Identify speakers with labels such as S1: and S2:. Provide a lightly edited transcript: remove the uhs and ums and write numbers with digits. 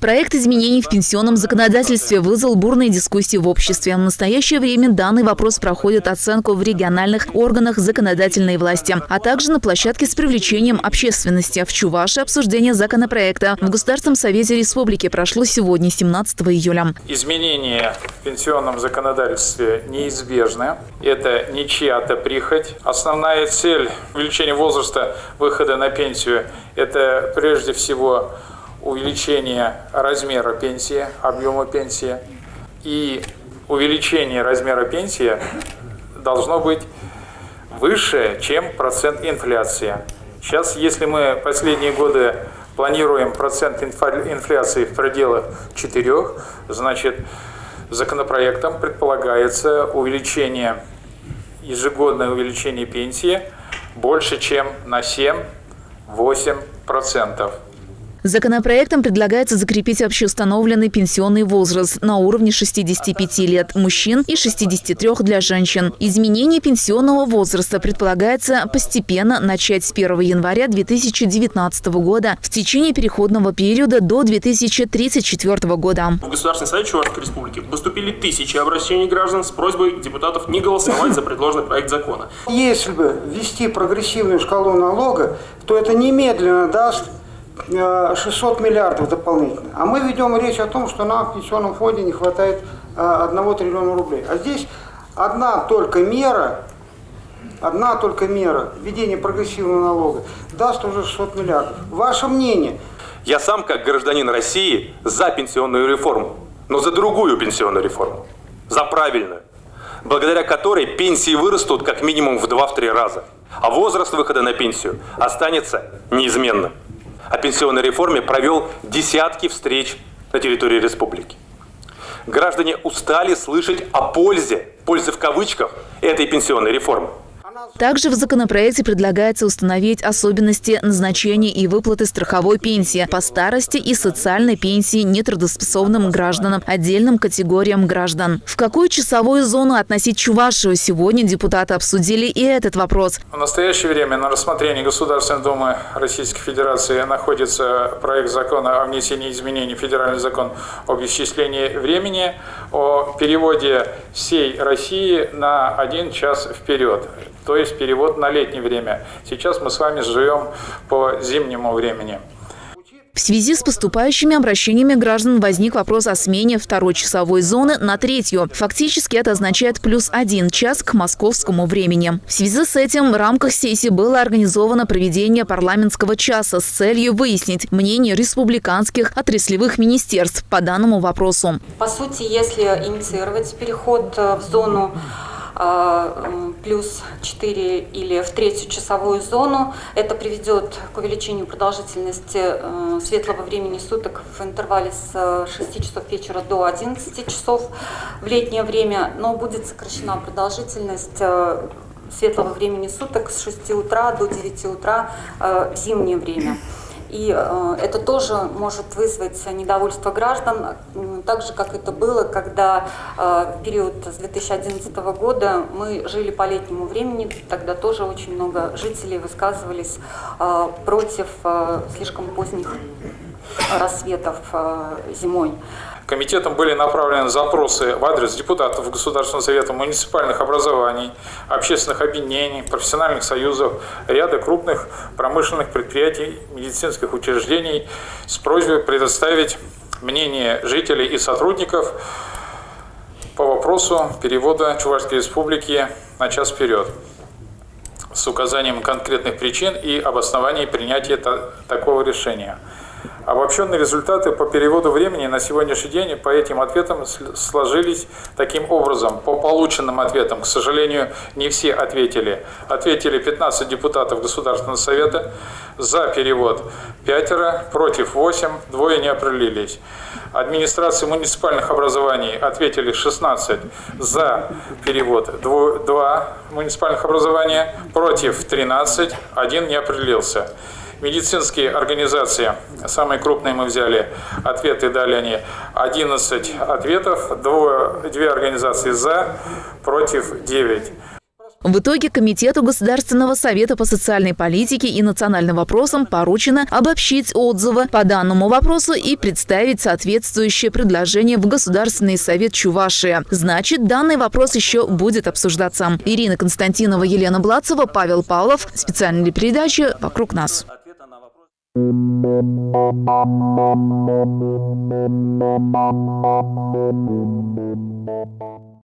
S1: Проект изменений в пенсионном законодательстве вызвал бурные дискуссии в обществе. В настоящее время данный вопрос проходит оценку в региональных органах законодательной власти, а также на площадке с привлечением общественности. В Чувашии обсуждение законопроекта в Государственном совете республики прошло сегодня, 17 июля.
S2: Изменения в пенсионном законодательстве неизбежны. Это не чья-то прихоть. Основная цель увеличения возраста выхода на пенсию – это прежде всего увеличение размера пенсии, объема пенсии. И увеличение размера пенсии должно быть выше, чем процент инфляции. Сейчас, если мы последние годы планируем процент инфляции в пределах 4, значит, законопроектом предполагается ежегодное увеличение пенсии больше, чем на 7-8%.
S1: Законопроектом предлагается закрепить общеустановленный пенсионный возраст на уровне 65 лет мужчин и 63 для женщин. Изменение пенсионного возраста предполагается постепенно начать с 1 января 2019 года в течение переходного периода до 2034 года.
S3: В Государственный совет Чувашской республики поступили тысячи обращений граждан с просьбой депутатов не голосовать за предложенный проект закона.
S4: Если бы ввести прогрессивную шкалу налога, то это немедленно даст 600 миллиардов дополнительно. А мы ведем речь о том, что нам в пенсионном фонде не хватает 1 триллиона рублей. А здесь одна только мера введения прогрессивного налога даст уже 600 миллиардов. Ваше мнение?
S5: Я сам, как гражданин России, за пенсионную реформу, но за другую пенсионную реформу, за правильную, благодаря которой пенсии вырастут как минимум в 2-3 раза, а возраст выхода на пенсию останется неизменным. О пенсионной реформе провел десятки встреч на территории республики. Граждане устали слышать о пользе в кавычках, этой пенсионной реформы.
S1: Также в законопроекте предлагается установить особенности назначения и выплаты страховой пенсии по старости и социальной пенсии нетрудоспособным гражданам, отдельным категориям граждан. В какую часовую зону относить Чувашию, сегодня депутаты обсудили и этот вопрос.
S2: В настоящее время на рассмотрении Государственной Думы Российской Федерации находится проект закона о внесении изменений в Федеральный закон об исчислении времени, о переводе всей России на 1 час вперед. То есть перевод на летнее время. Сейчас мы с вами живем по зимнему времени.
S1: В связи с поступающими обращениями граждан возник вопрос о смене 2-й часовой зоны на 3-ю. Фактически это означает +1 час к московскому времени. В связи с этим в рамках сессии было организовано проведение парламентского часа с целью выяснить мнение республиканских отраслевых министерств по данному вопросу.
S6: По сути, если инициировать переход в зону +4 или в 3-ю часовую зону, это приведет к увеличению продолжительности светлого времени суток в интервале с 6 часов вечера до 11 часов в летнее время, но будет сокращена продолжительность светлого времени суток с 6 утра до 9 утра в зимнее время. И это тоже может вызвать недовольство граждан, так же, как это было, когда в период с 2011 года мы жили по летнему времени. Тогда тоже очень много жителей высказывались против слишком поздних рассветов зимой.
S2: Комитетом были направлены запросы в адрес депутатов Государственного совета, муниципальных образований, общественных объединений, профессиональных союзов, ряда крупных промышленных предприятий, медицинских учреждений с просьбой предоставить мнение жителей и сотрудников по вопросу перевода Чувашской республики на час вперед с указанием конкретных причин и обоснований принятия такого решения. Обобщенные результаты по переводу времени на сегодняшний день по этим ответам сложились таким образом. По полученным ответам, к сожалению, не все ответили. Ответили 15 депутатов Государственного совета, за перевод 5, против 8, 2 не определились. Администрации муниципальных образований ответили 16, за перевод 2 муниципальных образования, против 13, 1 не определился. Медицинские организации, самые крупные мы взяли, ответы дали они 11 ответов, 2 организации за, против 9.
S1: В итоге Комитету Государственного совета по социальной политике и национальным вопросам поручено обобщить отзывы по данному вопросу и представить соответствующее предложение в Государственный совет Чувашии. Значит, данный вопрос еще будет обсуждаться. Ирина Константинова, Елена Блацева, Павел Павлов. Специальная для передачи «Вокруг нас».
S7: Thank you.